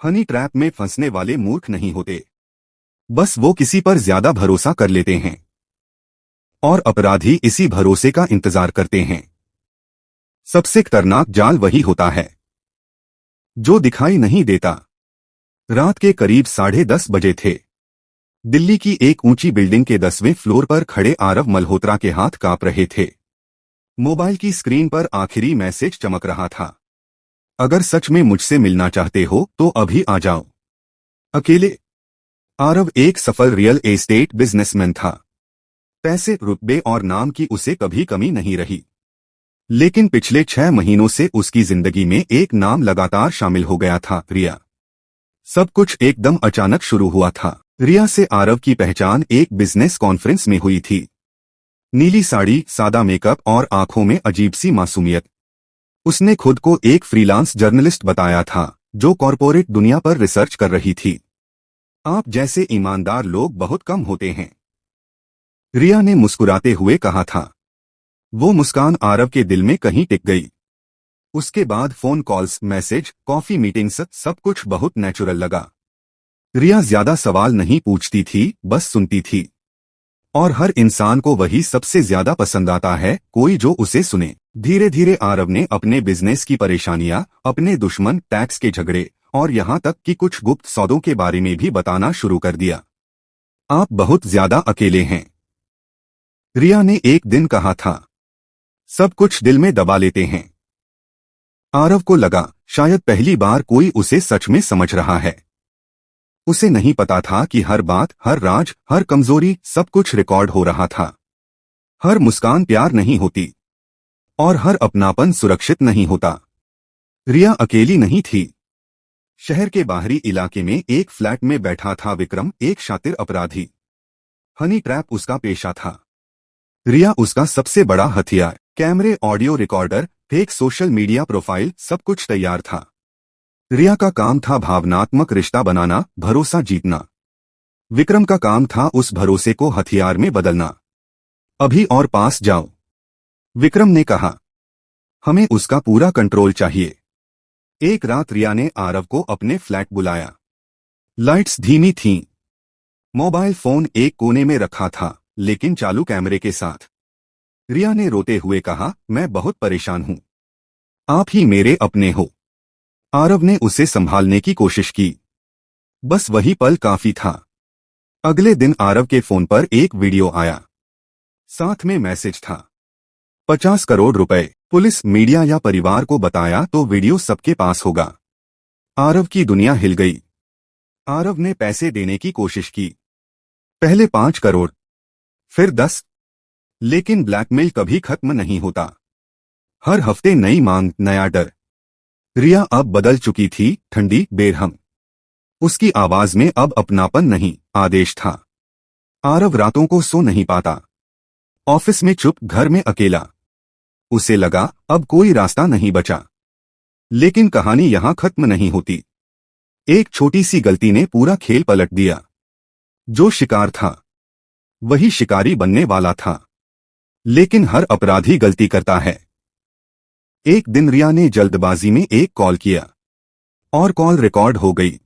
Honey trap में फंसने वाले मूर्ख नहीं होते, बस वो किसी पर ज्यादा भरोसा कर लेते हैं और अपराधी इसी भरोसे का इंतजार करते हैं। सबसे खतरनाक जाल वही होता है जो दिखाई नहीं देता। रात के करीब 10:30 बजे थे। दिल्ली की एक ऊंची बिल्डिंग के 10वें फ्लोर पर खड़े आरव मल्होत्रा के हाथ कांप रहे थे। मोबाइल की स्क्रीन पर आखिरी मैसेज चमक रहा था, अगर सच में मुझसे मिलना चाहते हो तो अभी आ जाओ। अकेले। आरव एक सफल रियल एस्टेट बिजनेसमैन था। पैसे, रुतबे और नाम की उसे कभी कमी नहीं रही। लेकिन पिछले 6 महीनों से उसकी जिंदगी में एक नाम लगातार शामिल हो गया था, रिया। सब कुछ एकदम अचानक शुरू हुआ था। रिया से आरव की पहचान एक बिजनेस कॉन्फ्रेंस में हुई थी। नीली साड़ी, सादा मेकअप और आंखों में अजीब सी मासूमियत। उसने खुद को एक फ्रीलांस जर्नलिस्ट बताया था जो कॉरपोरेट दुनिया पर रिसर्च कर रही थी। आप जैसे ईमानदार लोग बहुत कम होते हैं, रिया ने मुस्कुराते हुए कहा था। वो मुस्कान आरव के दिल में कहीं टिक गई। उसके बाद phone calls, message, coffee meetings, सब कुछ बहुत नेचुरल लगा। रिया ज्यादा सवाल नहीं पूछती थी, बस सुनती थी। और हर इंसान को वही सबसे ज्यादा पसंद आता है, कोई जो उसे सुने। धीरे धीरे आरव ने अपने बिजनेस की परेशानियां, अपने दुश्मन, टैक्स के झगड़े और यहां तक कि कुछ गुप्त सौदों के बारे में भी बताना शुरू कर दिया। आप बहुत ज्यादा अकेले हैं, रिया ने एक दिन कहा था। सब कुछ दिल में दबा लेते हैं। आरव को लगा शायद पहली बार कोई उसे सच में समझ रहा है। उसे नहीं पता था कि हर बात, हर राज, हर कमजोरी, सब कुछ रिकॉर्ड हो रहा था। हर मुस्कान प्यार नहीं होती और हर अपनापन सुरक्षित नहीं होता। रिया अकेली नहीं थी। शहर के बाहरी इलाके में एक फ्लैट में बैठा था विक्रम, एक शातिर अपराधी। हनी ट्रैप उसका पेशा था, रिया उसका सबसे बड़ा हथियार। कैमरे, audio recorder, fake social media profile, सब कुछ तैयार था। रिया का काम था भावनात्मक रिश्ता बनाना, भरोसा जीतना। विक्रम का काम था उस भरोसे को हथियार में बदलना। अभी और पास जाओ, विक्रम ने कहा। हमें उसका पूरा कंट्रोल चाहिए। एक रात रिया ने आरव को अपने फ्लैट बुलाया। लाइट्स धीमी थीं। मोबाइल फोन एक कोने में रखा था, लेकिन चालू कैमरे के साथ। रिया ने रोते हुए कहा, मैं बहुत परेशान हूं, आप ही मेरे अपने हो। आरव ने उसे संभालने की कोशिश की, बस वही पल काफी था। अगले दिन आरव के फोन पर एक वीडियो आया, साथ में मैसेज था, 50 करोड़ रुपए। पुलिस, मीडिया या परिवार को बताया तो वीडियो सबके पास होगा। आरव की दुनिया हिल गई। आरव ने पैसे देने की कोशिश की, पहले 5 करोड़, फिर 10। लेकिन ब्लैकमेल कभी खत्म नहीं होता। हर हफ्ते नई मांग, नया डर। रिया अब बदल चुकी थी, ठंडी, बेरहम। उसकी आवाज में अब अपनापन नहीं, आदेश था। आरव रातों को सो नहीं पाता। ऑफिस में चुप, घर में अकेला। उसे लगा अब कोई रास्ता नहीं बचा। लेकिन कहानी यहां खत्म नहीं होती। एक छोटी सी गलती ने पूरा खेल पलट दिया। जो शिकार था वही शिकारी बनने वाला था। लेकिन हर अपराधी गलती करता है। एक दिन रिया ने जल्दबाजी में एक कॉल किया और कॉल रिकॉर्ड हो गई।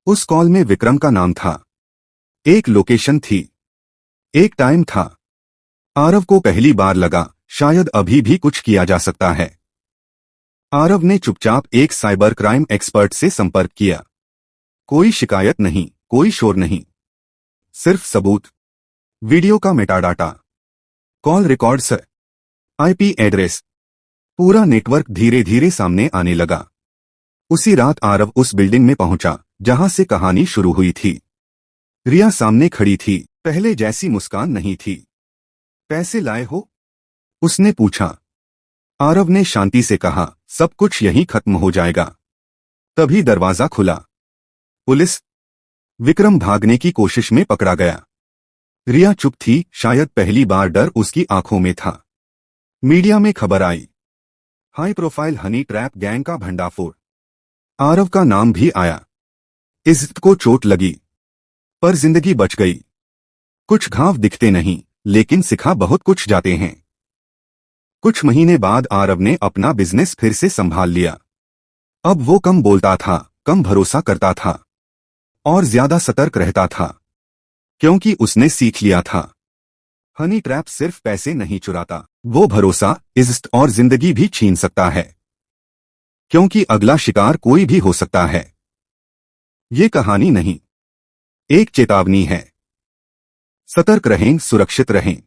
उस कॉल में विक्रम का नाम था, एक लोकेशन थी, एक टाइम था। आरव को पहली बार लगा शायद अभी भी कुछ किया जा सकता है। आरव ने चुपचाप एक साइबर क्राइम एक्सपर्ट से संपर्क किया। कोई शिकायत नहीं, कोई शोर नहीं, सिर्फ सबूत। वीडियो का metadata, call records, IP address, पूरा नेटवर्क धीरे धीरे सामने आने लगा। उसी रात आरव उस बिल्डिंग में पहुंचा जहां से कहानी शुरू हुई थी। रिया सामने खड़ी थी, पहले जैसी मुस्कान नहीं थी। पैसे लाए हो? उसने पूछा। आरव ने शांति से कहा, सब कुछ यहीं खत्म हो जाएगा। तभी दरवाजा खुला। पुलिस। विक्रम भागने की कोशिश में पकड़ा गया। रिया चुप थी, शायद पहली बार डर उसकी आंखों में था। मीडिया में खबर आई, high profile honey trap gang का भंडाफोड़। आरव का नाम भी आया। इज्जत को चोट लगी, पर जिंदगी बच गई। कुछ घाव दिखते नहीं, लेकिन सिखा बहुत कुछ जाते हैं। कुछ महीने बाद आरव ने अपना बिजनेस फिर से संभाल लिया। अब वो कम बोलता था, कम भरोसा करता था और ज्यादा सतर्क रहता था, क्योंकि उसने सीख लिया था हनी ट्रैप सिर्फ पैसे नहीं चुराता, वो भरोसा, इज्जत और जिंदगी भी छीन सकता है, क्योंकि अगला शिकार कोई भी हो सकता है। ये कहानी नहीं, एक चेतावनी है। सतर्क रहें, सुरक्षित रहें।